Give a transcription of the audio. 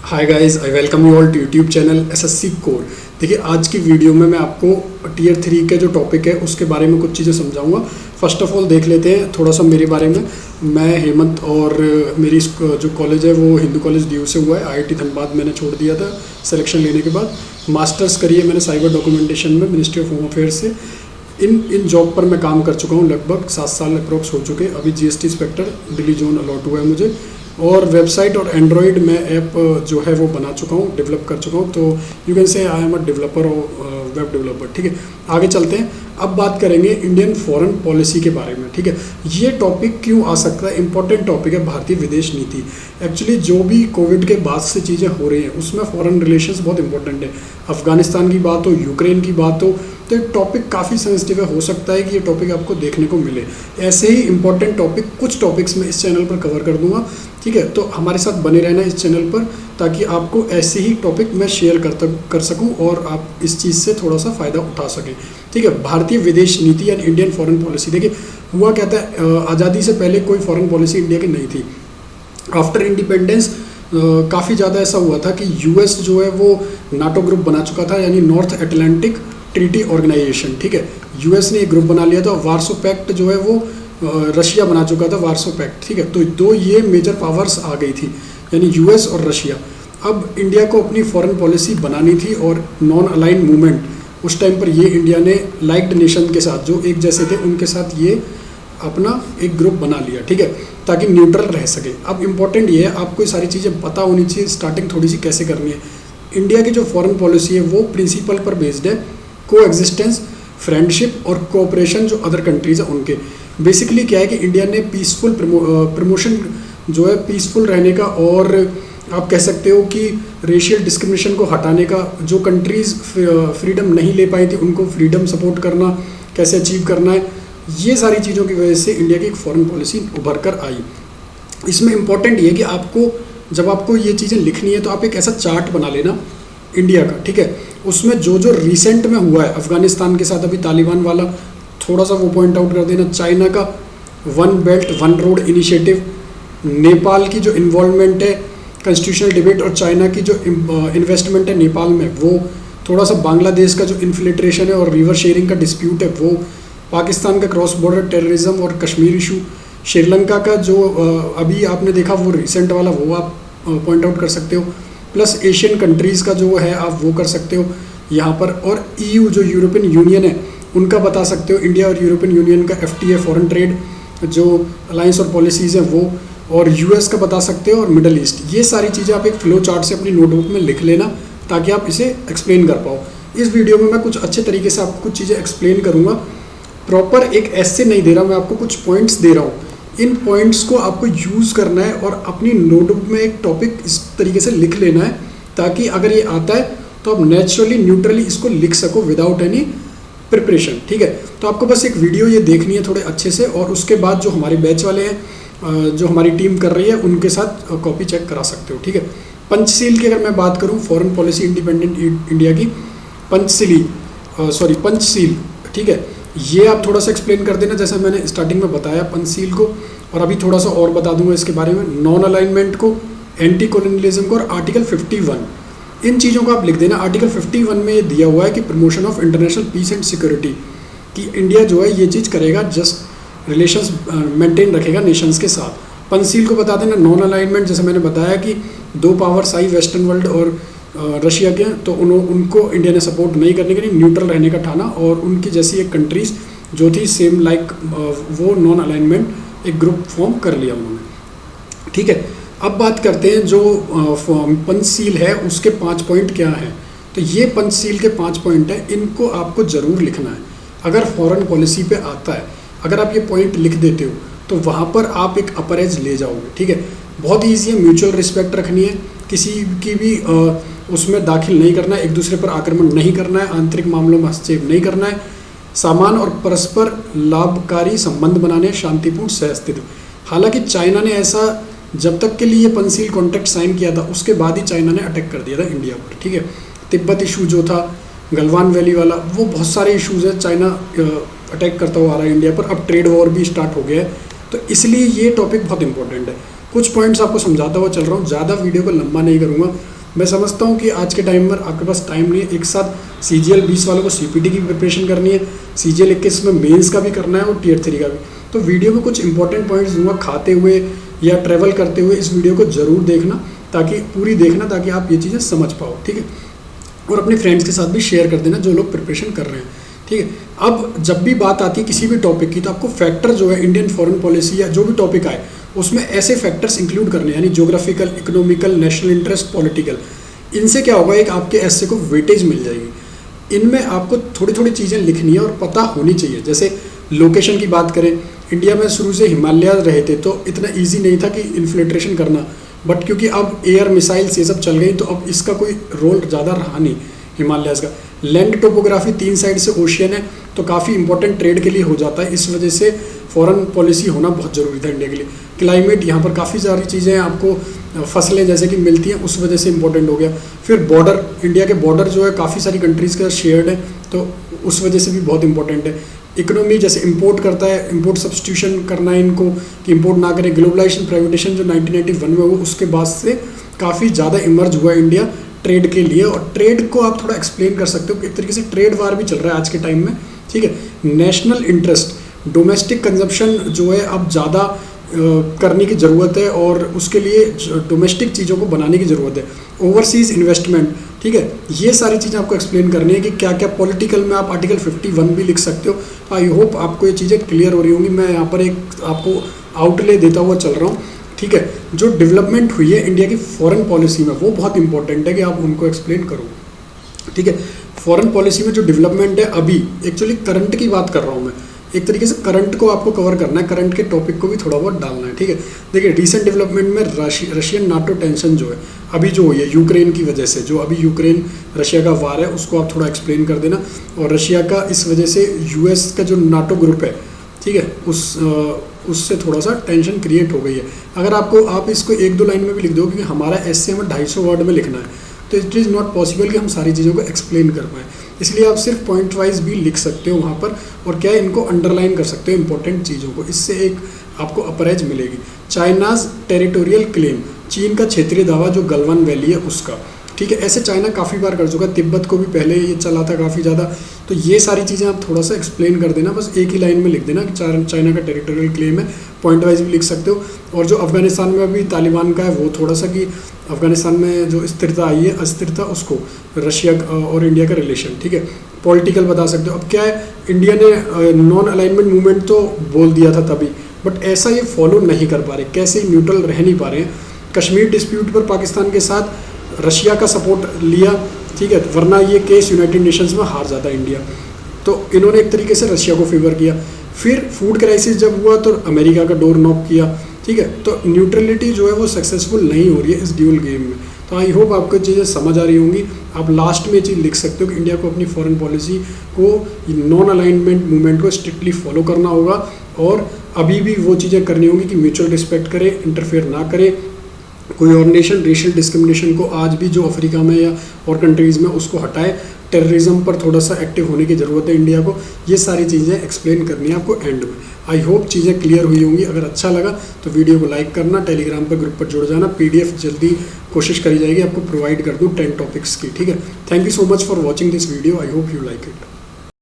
Hi guys, I welcome you all to YouTube channel SSC core. देखिए, आज की video में मैं आपको टीयर 3 के जो टॉपिक है उसके बारे में कुछ चीज़ें समझाऊंगा। फर्स्ट ऑफ ऑल देख लेते हैं थोड़ा सा मेरे बारे में। मैं हेमंत और मेरी जो कॉलेज है वो हिंदू कॉलेज ड्यू से हुआ है। आईआईटी धनबाद मैंने छोड़ दिया था सिलेक्शन लेने के बाद। मास्टर्स करी है मैंने साइबर डॉक्यूमेंटेशन में मिनिस्ट्री ऑफ होम अफेयर्स से। इन जॉब पर मैं काम कर चुका हूँ, लगभग 7 साल अप्रॉक्स हो चुके। अभी GST inspector Delhi zone allot हुआ है मुझे। और वेबसाइट और एंड्रॉयड में ऐप जो है वो बना चुका हूँ, डेवलप कर चुका हूँ। तो you can say I am a developer और वेब डेवलपर। ठीक है, आगे चलते हैं। अब बात करेंगे इंडियन फॉरेन पॉलिसी के बारे में। ठीक है, ये टॉपिक क्यों आ सकता है, इंपॉर्टेंट टॉपिक है भारतीय विदेश नीति। एक्चुअली जो भी कोविड के बाद से चीज़ें हो रही हैं उसमें फॉरेन रिलेशंस बहुत इंपॉर्टेंट है। अफगानिस्तान की बात हो, यूक्रेन की बात हो, तो ये टॉपिक काफ़ी सेंसिटिव है। हो सकता है कि ये टॉपिक आपको देखने को मिले। ऐसे ही इंपॉर्टेंट टॉपिक कुछ टॉपिक्स मैं इस चैनल पर कवर कर दूंगा। ठीक है, तो हमारे साथ बने रहना इस चैनल पर, ताकि आपको ऐसे ही टॉपिक मैं शेयर कर सकूं और आप इस चीज़ से थोड़ा सा फ़ायदा उठा सकें। ठीक है, भारतीय विदेश नीति यानी इंडियन फॉरेन पॉलिसी। देखिए, हुआ क्या था, आज़ादी से पहले कोई फॉरेन पॉलिसी इंडिया की नहीं थी। आफ्टर इंडिपेंडेंस काफ़ी ज़्यादा ऐसा हुआ था कि यूएस जो है वो नाटो ग्रुप बना चुका था, यानी नॉर्थ अटलांटिक ट्रीटी ऑर्गेनाइजेशन। ठीक है, यूएस ने एक ग्रुप बना लिया था। वार्सो पैक्ट जो है वो रशिया बना चुका था, वार्सो पैक्ट। ठीक है, तो दो ये मेजर पावर्स आ गई थी, यानी यूएस और रशिया। अब इंडिया को अपनी फॉरेन पॉलिसी बनानी थी और नॉन अलाइन मूवमेंट उस टाइम पर ये इंडिया ने लाइक्ड नेशन के साथ जो एक जैसे थे उनके साथ ये अपना एक ग्रुप बना लिया। ठीक है, ताकि न्यूट्रल रह सके। अब इम्पॉर्टेंट ये है, आपको ये सारी चीज़ें पता होनी चाहिए स्टार्टिंग थोड़ी सी कैसे करनी है। इंडिया की जो फॉरेन पॉलिसी है वो प्रिंसिपल पर बेस्ड है, को एग्जिस्टेंस, फ्रेंडशिप और कोऑपरेशन जो अदर कंट्रीज़ हैं उनके। बेसिकली क्या है कि इंडिया ने पीसफुल प्रमोशन जो है पीसफुल रहने का, और आप कह सकते हो कि रेशियल डिस्क्रिमिनेशन को हटाने का। जो कंट्रीज़ फ्रीडम नहीं ले पाई थी उनको फ्रीडम सपोर्ट करना, कैसे अचीव करना है, ये सारी चीज़ों की वजह से इंडिया की एक फॉरेन पॉलिसी उभर कर आई। इसमें इम्पॉर्टेंट ये कि आपको जब आपको ये चीज़ें लिखनी है तो आप एक ऐसा चार्ट बना लेना इंडिया का। ठीक है, उसमें जो जो रिसेंट में हुआ है, अफगानिस्तान के साथ अभी तालिबान वाला थोड़ा सा वो पॉइंट आउट कर देना, चाइना का one belt one road initiative, Nepal की जो इन्वॉल्वमेंट है कॉन्स्टिट्यूशनल डिबेट और चाइना की जो इन्वेस्टमेंट है नेपाल में वो, थोड़ा सा बांग्लादेश का जो इन्फिल्ट्रेशन है और रिवर शेयरिंग का डिस्प्यूट है वो, पाकिस्तान का क्रॉस बॉर्डर टेररिज्म और कश्मीर इशू, श्रीलंका का जो अभी आपने देखा वो रिसेंट वाला वो आप पॉइंट आउट कर सकते हो, प्लस एशियन कंट्रीज़ का जो है आप वो कर सकते हो यहाँ पर, और ईयू जो यूरोपियन यूनियन है उनका बता सकते हो। इंडिया और यूरोपियन यूनियन का एफटीए फॉरेन ट्रेड जो अलायंस और पॉलिसीज़ हैं वो, और यूएस का बता सकते हो, और मिडल ईस्ट। ये सारी चीज़ें आप एक फ्लो चार्ट से अपनी नोटबुक में लिख लेना ताकि आप इसे एक्सप्लेन कर पाओ। इस वीडियो में मैं कुछ अच्छे तरीके से आपको कुछ चीज़ें एक्सप्लेन करूँगा। प्रॉपर एक ऐसे नहीं दे रहा, मैं आपको कुछ पॉइंट्स दे रहा हूँ। इन पॉइंट्स को आपको यूज़ करना है और अपनी नोटबुक में एक टॉपिक इस तरीके से लिख लेना है ताकि अगर ये आता है तो आप नेचुरली न्यूट्रली इसको लिख सको विदाउट एनी प्रिपरेशन। ठीक है, तो आपको बस एक वीडियो ये देखनी है थोड़े अच्छे से, और उसके बाद जो हमारे बैच वाले हैं जो हमारी टीम कर रही है उनके साथ कॉपी चेक करा सकते हो। ठीक है, पंचशील की अगर मैं बात करूँ, फॉरेन पॉलिसी इंडिपेंडेंट इंडिया की पंचशील। ठीक है, ये आप थोड़ा सा एक्सप्लेन कर देना जैसा मैंने स्टार्टिंग में बताया पंचशील को, और अभी थोड़ा सा और बता दूंगा इसके बारे में। नॉन अलाइनमेंट को, एंटी कॉलोनियलिज्म को, और आर्टिकल 51, इन चीज़ों को आप लिख देना। आर्टिकल 51 में ये दिया हुआ है कि promotion of international peace and security, कि इंडिया जो है ये चीज़ करेगा, जस्ट रिलेशंस मेंटेन रखेगा नेशंस के साथ। पंचशील को बता देना। नॉन अलाइनमेंट जैसे मैंने बताया कि दो पावर्स आई वेस्टर्न वर्ल्ड और रशिया के, तो उनको इंडिया ने सपोर्ट नहीं करने के लिए न्यूट्रल रहने का ठाना, और उनकी जैसी एक कंट्रीज़ जो थी सेम लाइक वो नॉन अलाइनमेंट एक ग्रुप फॉर्म कर लिया उन्होंने। ठीक है, अब बात करते हैं जो पंचशील है उसके 5 पॉइंट क्या हैं। तो ये पंचशील के 5 पॉइंट हैं, इनको आपको ज़रूर लिखना है अगर फॉरेन पॉलिसी पे आता है। अगर आप ये पॉइंट लिख देते हो तो वहाँ पर आप एक अपर एज ले जाओगे। ठीक है, बहुत ईजी है। म्यूचुअल रिस्पेक्ट रखनी है, किसी की भी उसमें दाखिल नहीं करना है, एक दूसरे पर आक्रमण नहीं करना है, आंतरिक मामलों में हस्तक्षेप नहीं करना है, समान और परस्पर लाभकारी संबंध बनाने, शांतिपूर्ण सहअस्तित्व। हालांकि चाइना ने ऐसा जब तक के लिए पंचशील कॉन्ट्रैक्ट साइन किया था उसके बाद ही चाइना ने अटैक कर दिया था इंडिया पर। ठीक है, तिब्बत इशू जो था, गलवान वैली वाला, वो बहुत सारे इशूज़ हैं, चाइना अटैक करता हुआ आ रहा है इंडिया पर। अब ट्रेड वॉर भी स्टार्ट हो गया है, तो इसलिए ये टॉपिक बहुत इंपॉर्टेंट है। कुछ पॉइंट्स आपको समझाता हुआ चल रहा हूँ, ज़्यादा वीडियो को लंबा नहीं करूँगा मैं समझता हूँ कि आज के टाइम पर आपके पास टाइम नहीं है, एक साथ CGL 20 वालों को CPT की प्रिपरेशन करनी है, CGL 21 में मेंस का भी करना है और Tier 3 का भी। तो वीडियो में कुछ इंपॉर्टेंट पॉइंट्स दूंगा, खाते हुए या ट्रैवल करते हुए इस वीडियो को ज़रूर देखना, ताकि पूरी देखना ताकि आप ये चीज़ें समझ पाओ, ठीक है। और अपने फ्रेंड्स के साथ भी शेयर कर देना जो लोग प्रिपरेशन कर रहे हैं, ठीक है। अब जब भी बात आती है किसी भी टॉपिक की, तो आपको फैक्टर जो है इंडियन फॉरेन पॉलिसी या जो भी टॉपिक आए उसमें ऐसे फैक्टर्स इंक्लूड करने, यानी geographical, economical, national interest, political. इनसे क्या होगा, एक आपके एस्से को वेटेज मिल जाएगी। इनमें आपको थोड़ी थोड़ी चीज़ें लिखनी है और पता होनी चाहिए। जैसे लोकेशन की बात करें, इंडिया में शुरू से हिमालय रहे थे तो इतना ईजी नहीं था कि इन्फिल्ट्रेशन करना, बट क्योंकि अब एयर मिसाइल्स ये सब चल गई तो अब इसका कोई रोल ज़्यादा रहा नहीं हिमालयाज़ का। लैंड टोपोग्राफी, 3 साइड से ओशियन है तो काफ़ी इंपॉर्टेंट ट्रेड के लिए हो जाता है, इस वजह से फॉरेन पॉलिसी होना बहुत ज़रूरी था इंडिया के लिए। क्लाइमेट, यहाँ पर काफ़ी सारी चीज़ें आपको फसलें जैसे कि मिलती हैं, उस वजह से इंपॉर्टेंट हो गया। फिर बॉर्डर, इंडिया के बॉर्डर जो है काफ़ी सारी कंट्रीज़ का शेयर्ड है तो उस वजह से भी बहुत इंपॉर्टेंट है। इकोनॉमी, जैसे इंपोर्ट करता है, इंपोर्ट सब्स्टिट्यूशन करना है इनको कि इंपोर्ट ना करें। ग्लोबलाइजेशन, प्राइवेटेशन जो 1991 में हुआ उसके बाद से काफ़ी ज़्यादा इमर्ज हुआ इंडिया ट्रेड के लिए, और ट्रेड को आप थोड़ा एक्सप्लेन कर सकते हो। एक तरीके से ट्रेड वार भी चल रहा है आज के टाइम में, ठीक है। नेशनल इंटरेस्ट, डोमेस्टिक कंजप्शन जो है अब ज़्यादा करने की ज़रूरत है और उसके लिए डोमेस्टिक चीज़ों को बनाने की ज़रूरत है। ओवरसीज़ इन्वेस्टमेंट, ठीक है। ये सारी चीज़ें आपको एक्सप्लेन करनी है कि क्या क्या। पॉलिटिकल में आप आर्टिकल 51 भी लिख सकते हो। आई होप आपको ये चीज़ें क्लियर हो रही होंगी। मैं यहाँ पर एक आपको आउटले देता हुआ चल रहा हूँ, ठीक है। जो डेवलपमेंट हुई है इंडिया की फॉरेन पॉलिसी में वो बहुत इंपॉर्टेंट है कि आप उनको एक्सप्लेन करो, ठीक है। फॉरेन पॉलिसी में जो डेवलपमेंट है अभी, एक्चुअली करंट की बात कर रहा हूँ मैं, एक तरीके से करंट को आपको कवर करना है, करंट के टॉपिक को भी थोड़ा बहुत डालना है, ठीक है। देखिए, रिसेंट डेवलपमेंट में रशियन नाटो टेंशन जो है अभी जो हुई है यूक्रेन की वजह से, जो अभी यूक्रेन रशिया का वार है उसको आप थोड़ा एक्सप्लेन कर देना। और रशिया का इस वजह से US का जो नाटो ग्रुप है, ठीक है, उससे थोड़ा सा टेंशन क्रिएट हो गई है। अगर आप इसको 1-2 लाइन में भी लिख दो, क्योंकि हमारा एस्से में 250 वर्ड में लिखना है तो इट इज़ नॉट पॉसिबल कि हम सारी चीज़ों को एक्सप्लेन कर पाएँ, इसलिए आप सिर्फ पॉइंट वाइज भी लिख सकते हो वहाँ पर, और क्या है, इनको अंडरलाइन कर सकते हो इंपॉर्टेंट चीज़ों को, इससे एक आपको अपरेज मिलेगी। चाइनाज टेरिटोरियल क्लेम, चीन का क्षेत्रीय दावा जो गलवान वैली है उसका, ठीक है। ऐसे चाइना काफ़ी बार कर चुका, तिब्बत को भी पहले ये चला था काफ़ी ज़्यादा। तो ये सारी चीज़ें आप थोड़ा सा एक्सप्लेन कर देना, बस एक ही लाइन में लिख देना कि चाइना का टेरिटोरियल क्लेम है, पॉइंट वाइज भी लिख सकते हो। और जो अफगानिस्तान में अभी तालिबान का है वो थोड़ा सा कि अफगानिस्तान में जो स्थिरता आई है, अस्थिरता, उसको रशिया और इंडिया का रिलेशन, ठीक है। पॉलिटिकल बता सकते हो। अब क्या है, इंडिया ने नॉन अलाइनमेंट मूवमेंट तो बोल दिया था तभी, बट ऐसा ये फॉलो नहीं कर पा रहे, कैसे न्यूट्रल रह नहीं पा रहे हैं। कश्मीर डिस्प्यूट पर पाकिस्तान के साथ रशिया का सपोर्ट लिया, ठीक है, वरना ये केस यूनाइटेड नेशंस में हार जाता इंडिया, तो इन्होंने एक तरीके से रशिया को फेवर किया। फिर फूड क्राइसिस जब हुआ तो अमेरिका का डोर नॉक किया, ठीक है। तो न्यूट्रलिटी जो है वो सक्सेसफुल नहीं हो रही है इस ड्यूल गेम में। तो आई होप आपको चीज़ें समझ आ रही होंगी। आप लास्ट में ये चीज़ लिख सकते हो कि इंडिया को अपनी फॉरेन पॉलिसी को, नॉन अलाइनमेंट मूवमेंट को स्ट्रिक्टली फॉलो करना होगा, और अभी भी वो चीज़ें करनी होंगी कि म्यूचुअल रिस्पेक्ट करे, इंटरफेयर ना करे कोई और नेशन, रेशियल डिस्क्रिमिनेशन को आज भी जो अफ्रीका में या और कंट्रीज़ में उसको हटाए, टेररिज्म पर थोड़ा सा एक्टिव होने की ज़रूरत है इंडिया को। ये सारी चीज़ें एक्सप्लेन करनी है आपको एंड में। आई होप चीज़ें क्लियर हुई होंगी। अगर अच्छा लगा तो वीडियो को लाइक करना, टेलीग्राम पर ग्रुप पर जुड़ जाना। PDF जल्दी कोशिश करी जाएगी आपको प्रोवाइड कर दूँ 10 टॉपिक्स की, ठीक है। Thank you so much for watching this video, I hope you like it.